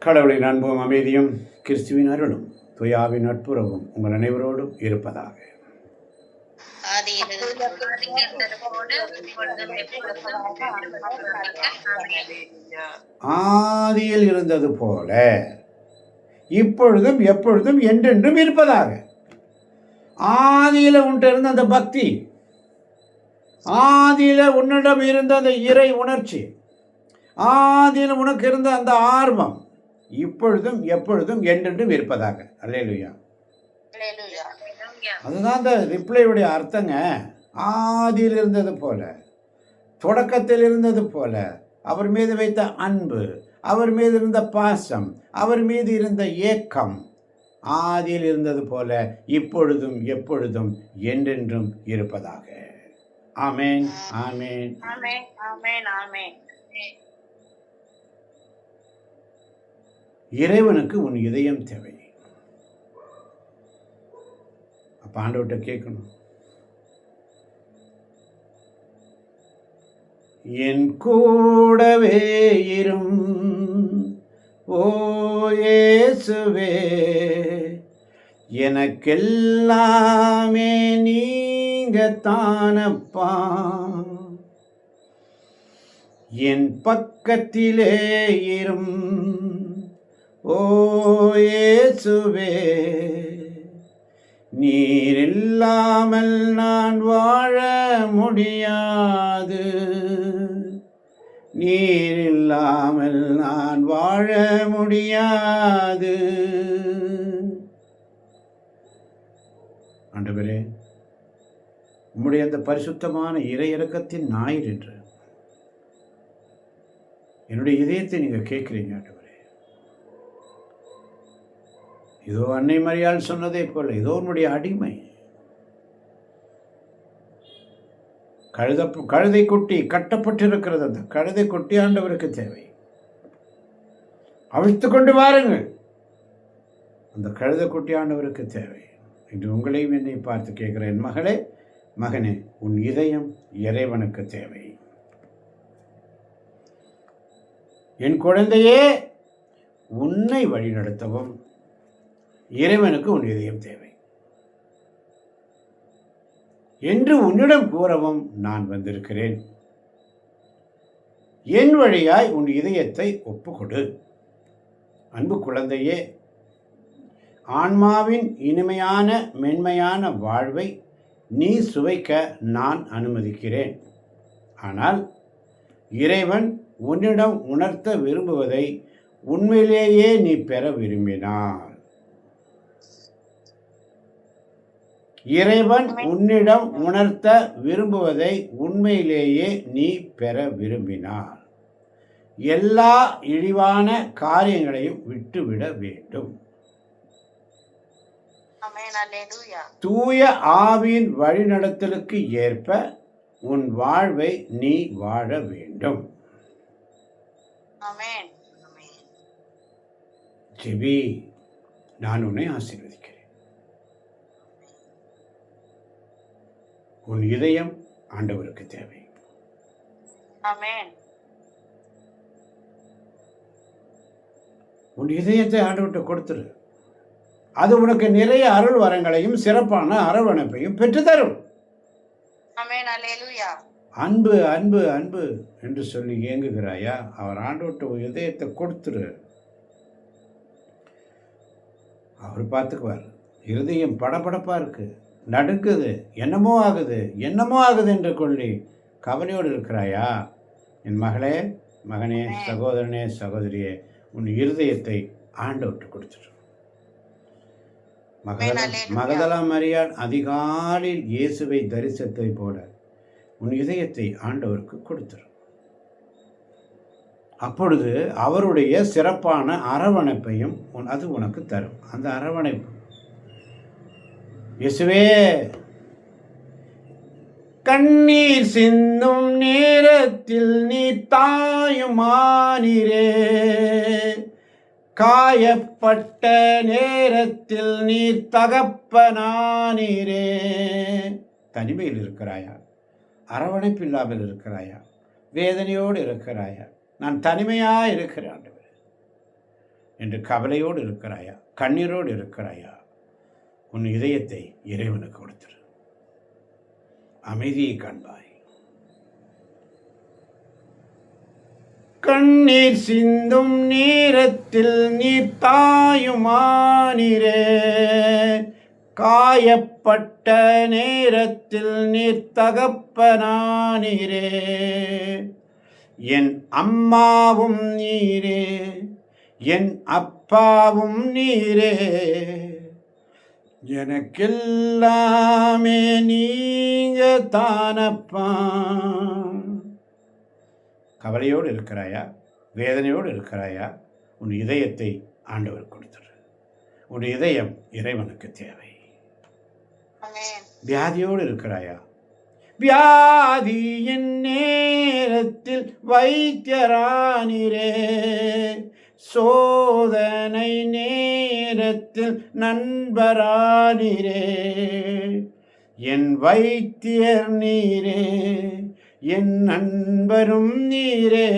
கடவுளின் அன்பும் அமைதியும் கிறிஸ்துவின் அருளும் துயாவின் நட்புறவும் உங்கள் அனைவரோடும் இருப்பதாக. ஆதியில் இருந்தது போல இப்பொழுதும் எப்பொழுதும் என்றென்றும் இருப்பதாக. ஆதியில உன்கிட்ட இருந்த அந்த பக்தி, ஆதியில உன்னிடம் இருந்த அந்த இறை உணர்ச்சி, ஆதியில உனக்கு இருந்த அந்த ஆர்வம் இப்பொழுதும் எப்பொழுதும் என்றென்றும் இருப்பதாக. அல்லேலூயா. அதுதான் அந்த ரிப்ளையுடைய அர்த்தங்க. ஆதியில் இருந்தது போல, தொடக்கத்தில் இருந்தது போல, அவர் மீது வைத்த அன்பு, அவர் மீது இருந்த பாசம், அவர் மீது இருந்த ஏக்கம் ஆதியில் இருந்தது போல இப்பொழுதும் எப்பொழுதும் என்றென்றும் இருப்பதாக. ஆமென், ஆமென், ஆமென், ஆமென், ஆமென். இறைவனுக்கு உன் இதயம் தேவை. அப்ப ஆண்டவர்கிட்ட கேட்கணும், என் கூடவே இரும் ஓ இயேசுவே, எனக்கெல்லாமே நீங்க தானப்பா, என் பக்கத்திலே இரும் ஓ இயேசுவே, நீர் இல்லாமல் நான் வாழ முடியாது, நீர் இல்லாமல் நான் வாழ முடியாது. ஆண்டவரே, உம்முடைய அந்த பரிசுத்தமான இறை இரக்கத்தின் ஞாயிறு என்று என்னுடைய இதயத்தை நீங்க கேட்கிறீங்க ஆண்டவரே. இதோ அன்னை மரியாள் சொன்னதை போல, இதோ உன்னுடைய அடிமை, கழுதை குட்டி கட்டப்பட்டிருக்கிறது. அந்த கழுதை குட்டி ஆண்டவருக்கு தேவை. அவிழ்த்து கொண்டு வாருங்கள், அந்த கழுதை குட்டி ஆண்டவருக்கு தேவை. இன்று உங்களையும் என்னை பார்த்து கேட்கிற என் மகளே, மகனே, உன் இதயம் இறைவனுக்கு தேவை. என் குழந்தையே, உன்னை வழிநடத்தவும் இறைவனுக்கு உன் இதயம் தேவை என்று உன்னிடம் கூறவும் நான் வந்திருக்கிறேன். என் வழியாய் உன் இதயத்தை ஒப்புக்கொடு. அன்பு குழந்தையே, ஆன்மாவின் இனிமையான மென்மையான வாழ்வை நீ சுவைக்க நான் அனுமதிக்கிறேன். ஆனால் இறைவன் உன்னிடம் உணர்த்த விரும்புவதை உண்மையிலேயே நீ பெற விரும்பினார், இறைவன் உன்னிடம் உணர்த்த விரும்புவதை உண்மையிலேயே நீ பெற விரும்பினார், எல்லா இழிவான காரியங்களையும் விட்டுவிட வேண்டும். தூய ஆவியின் வழிநடத்தலுக்கு ஏற்ப உன் வாழ்வை நீ வாழ வேண்டும். ஜெபி, நான் உன்னை ஆசீர்வதிக்கிறேன். உன் இதயம் ஆண்டவருக்கு தேவை. உன் இதயத்தை ஆண்டவர்கிட்ட கொடுத்துரு. அது உனக்கு நிறைய அருள் வரங்களையும் சிறப்பான அரவணைப்பையும் பெற்றுத்தரும். அன்பு அன்பு அன்பு என்று சொல்லி ஏங்குகிறாயா? அவர் ஆண்டவர்கிட்ட இதயத்தை கொடுத்துரு, அவர் பார்த்துக்குவார். இருதயம் படபடப்பா இருக்கு, நடுக்குது, என்னமோ ஆகுது என்று கொள்ளி கவலையோடு இருக்கிறாயா? என் மகளே, மகனே, சகோதரனே, சகோதரியே, உன் இருதயத்தை ஆண்டவர்கிட்ட கொடுத்துரு. மகதலா மரியாள் அதிகாலையில் இயேசுவை தரிசனத்தை போல உன் இதயத்தை ஆண்டவருக்கு கொடுத்துரு. அப்பொழுது அவருடைய சிறப்பான அரவணைப்பையும் அது உனக்கு தரும். அந்த அரவணைப்பு, இயேசுவே, கண்ணீர் சிந்தும் நேரத்தில் நீ தாயுமானீரே, காயப்பட்ட நேரத்தில் நீ தகப்பனானீரே. தனிமையில் இருக்கிறாயா? அரவணைப்பு இல்லாமல் இருக்கிறாயா? வேதனையோடு இருக்கிறாயா? நான் தனிமையாக இருக்கிறேன் ஆண்டவரே, என்று கவலையோடு இருக்கிறாயா? கண்ணீரோடு இருக்கிறாயா? உன் இதயத்தை இறைவனுக்கு கொடுத்துரு. அமைதியை காண்பாய். கண்ணீர் சிந்தும் நேரத்தில் நீர் தாயுமானிரே, காயப்பட்ட நேரத்தில் நீர் தகப்பனானிரே, என் அம்மாவும் நீரே, என் அப்பாவும் நீரே, எனக்கெல்லாமே நீங்க தானப்பா. கவலையோடு இருக்கிறாயா? வேதனையோடு இருக்கிறாயா? உன் இதயத்தை ஆண்டவர் கொடுத்துரு. உன் இதயம் இறைவனுக்கு தேவை. வியாதியோடு இருக்கிறாயா? வியாதியின் நேரத்தில் வைத்தியரானிரே, சோதனை நேரத்தில் நண்பரானிரே, என் வைத்தியர் நீரே, என் நண்பரும் நீரே,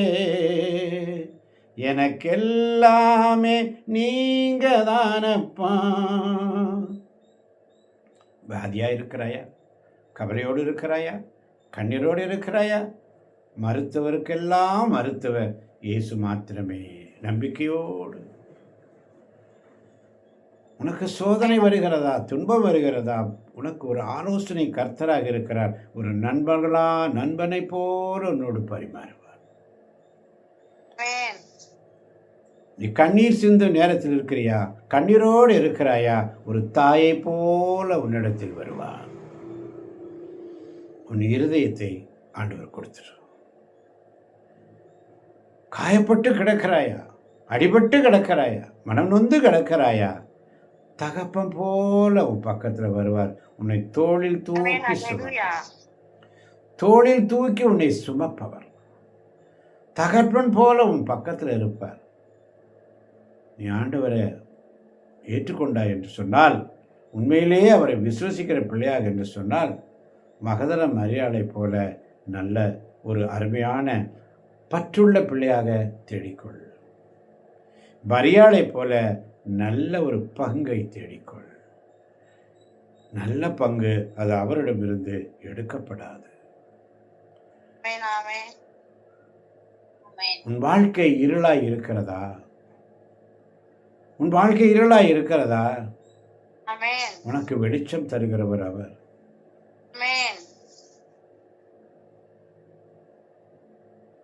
எனக்கெல்லாமே நீங்க தானப்பா. வியாதியா இருக்கிறாயா? கவலையோடு இருக்கிறாயா? கண்ணீரோடு இருக்கிறாயா? மருத்துவருக்கெல்லாம் மருத்துவர் இயேசு மாத்திரமே. நம்பிக்கையோடு. உனக்கு சோதனை வருகிறதா? துன்பம் வருகிறதா? உனக்கு ஒரு ஆலோசனை கர்த்தராக இருக்கிறார். ஒரு நண்பனை போல உன்னோடு பரிமாறுவார். நீ கண்ணீர் சிந்தும் நேரத்தில் இருக்கிறியா? கண்ணீரோடு இருக்கிறாயா? ஒரு தாயை போல உன்னிடத்தில் வருவார். உன் இருதயத்தை ஆண்டவர் கொடுத்துரு. காயப்பட்டு கிடக்கிறாயா? அடிபட்டு கிடக்கிறாயா? மனம் நொந்து கிடக்கிறாயா? தகப்பன் போல உன் பக்கத்தில் வருவார். உன்னை தோளில் தூக்கி உன்னை சுமப்பவர். தகப்பன் போல உன் பக்கத்தில் இருப்பார். நீ ஆண்டவரை ஏற்றுக்கொண்டாய் என்று சொன்னால், உண்மையிலேயே அவரை விசுவசிக்கிற பிள்ளையாக என்று சொன்னால், மகதல மரியாதை போல நல்ல ஒரு அருமையான பற்றுள்ள பிள்ளையாக தேடிக்கொள். மரியாதை போல நல்ல ஒரு பங்கை தேடிக்கொள். நல்ல பங்கு அது அவரிடமிருந்து எடுக்கப்படாது. உன் வாழ்க்கை இருளாய் இருக்கிறதா? உன் வாழ்க்கை இருளாய் இருக்கிறதா? உனக்கு வெளிச்சம் தருகிறவர் அவர்.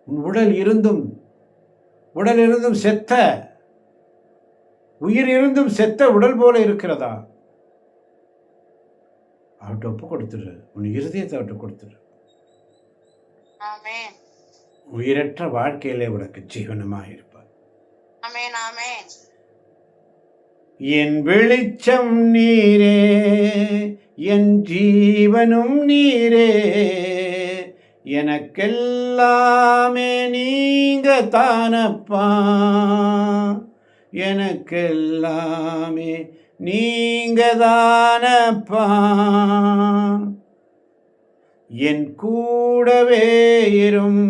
உன் உடல் இருந்தும் செத்த, உயிர் இருந்தும் செத்த உடல் போல இருக்கிறதா? அவர்கிட்ட ஒப்பு கொடுத்துரு. உன் இருதயத்தை அவர்கிட்ட கொடுத்துரு. உயிரற்ற வாழ்க்கையிலே உனக்கு ஜீவனமாக இருப்பார். என் வெளிச்சம் நீரே, என் ஜீவனும் நீரே, எனக்கெல்லாமே நீங்க தானப்பா, எனக்கெல்லாமே நீங்க தானப்பா, என் கூடவே இரும்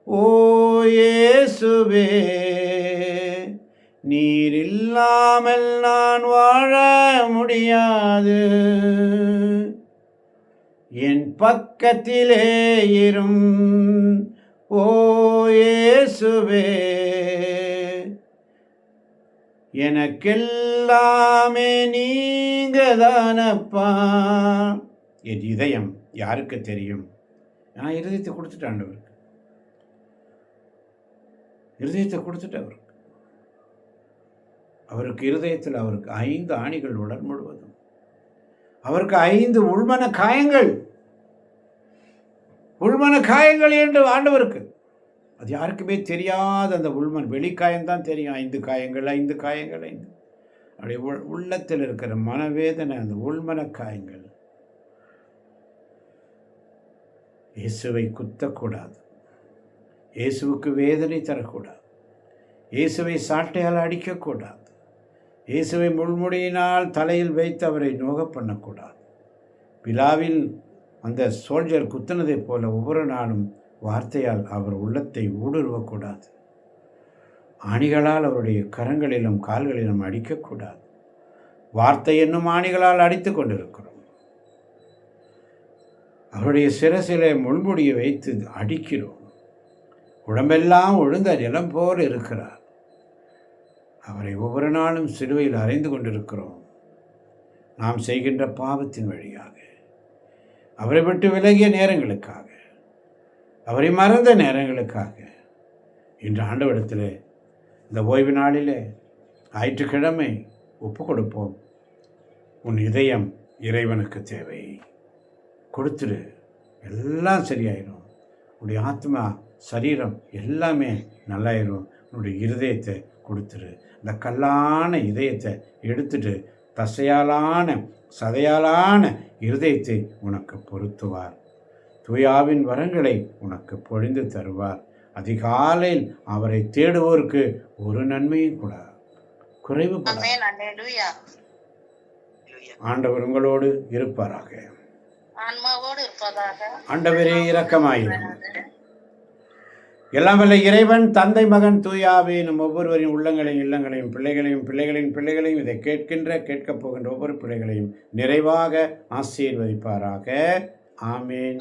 ஓ இயேசுவே, நீர் இல்லாமல் நான் வாழ முடியாது, என் பக்கத்திலே இரும் ஓ இயேசுவே, எனக்கெல்லாமே நீங்க தானப்பா. என் இதயம் யாருக்கு தெரியும்? நான் இருதயத்தை கொடுத்துட்டேன் ஆண்டவருக்கு. இருதயத்தை கொடுத்துட்டேன் அவருக்கு. அவருக்கு இருதயத்தில் அவருக்கு 5 ஆணிகள் உடல் முழுவதும். அவருக்கு 5 உள்மன காயங்கள் என்று ஆண்டவருக்கு. அது யாருக்குமே தெரியாத அந்த வெளிக்காயம்தான் தெரியும். 5 காயங்கள் அப்படி உள்ளத்தில் இருக்கிற மனவேதனை, அந்த உள்மன காயங்கள். இயேசுவை குத்தக்கூடாது. இயேசுவுக்கு வேதனை தரக்கூடாது. இயேசுவை சாட்டையால் அடிக்கக்கூடாது. இயேசுவை முள்முடியினால் தலையில் வைத்து அவரை நோக பண்ணக்கூடாது. விழாவில் அந்த சோல்ஜர் குத்தினதைப் போல ஒவ்வொரு நாளும் வார்த்தையால் அவர் உள்ளத்தை ஊடுருவக்கூடாது. ஆணிகளால் அவருடைய கரங்களிலும் கால்களிலும் அடிக்கக்கூடாது. வார்த்தை என்னும் ஆணிகளால் அடித்து கொண்டிருக்கிறோம். அவருடைய சிரசிலே முள்முடியை வைத்து அடிக்கிறோம். உடம்பெல்லாம் ஒழுங்க நிலம் போல் இருக்கிறார். அவரை ஒவ்வொரு நாளும் சிலுவையில் அறைந்து கொண்டிருக்கிறோம். நாம் செய்கின்ற பாவத்தின் வழியாக, அவரை விட்டு விலகிய நேரங்களுக்காக, அவரை மறந்த நேரங்களுக்காக இன்று ஆண்டவரிடத்தில் இந்த ஓய்வு நாளிலே ஞாயிற்றுக்கிழமை ஒப்பு கொடுப்போம். உன் இதயம் இறைவனுக்கு தேவை. கொடுத்துரு, எல்லாம் சரியாயிடும். உன்னுடைய ஆத்மா சரீரம் எல்லாமே நல்லாயிரும். உன்னுடைய இருதயத்தை கொடுத்துரு. இந்த கல்லான இதயத்தை எடுத்துட்டு தசையாலான சதையாலான இருதயத்தை உனக்கு பொருத்துவார். தூயாவின் வரங்களை உனக்கு பொழிந்து தருவார். அதிகாலையில் அவரை தேடுவோருக்கு ஒரு நன்மையும் கூட குறைவுபடாது. ஆண்டவர் உங்களோடு இருப்பாராக. ஆண்டவரே இரக்கமாயிரும். எல்லாம் வல்ல இறைவன் தந்தை மகன் தூயாவே நம் ஒவ்வொருவரின் உள்ளங்களையும் இல்லங்களையும் பிள்ளைகளையும் பிள்ளைகளின் பிள்ளைகளையும் இதை கேட்கப் போகின்ற ஒவ்வொரு பிள்ளைகளையும் நிறைவாக ஆசீர்வதிப்பாராக. ஆமேன்.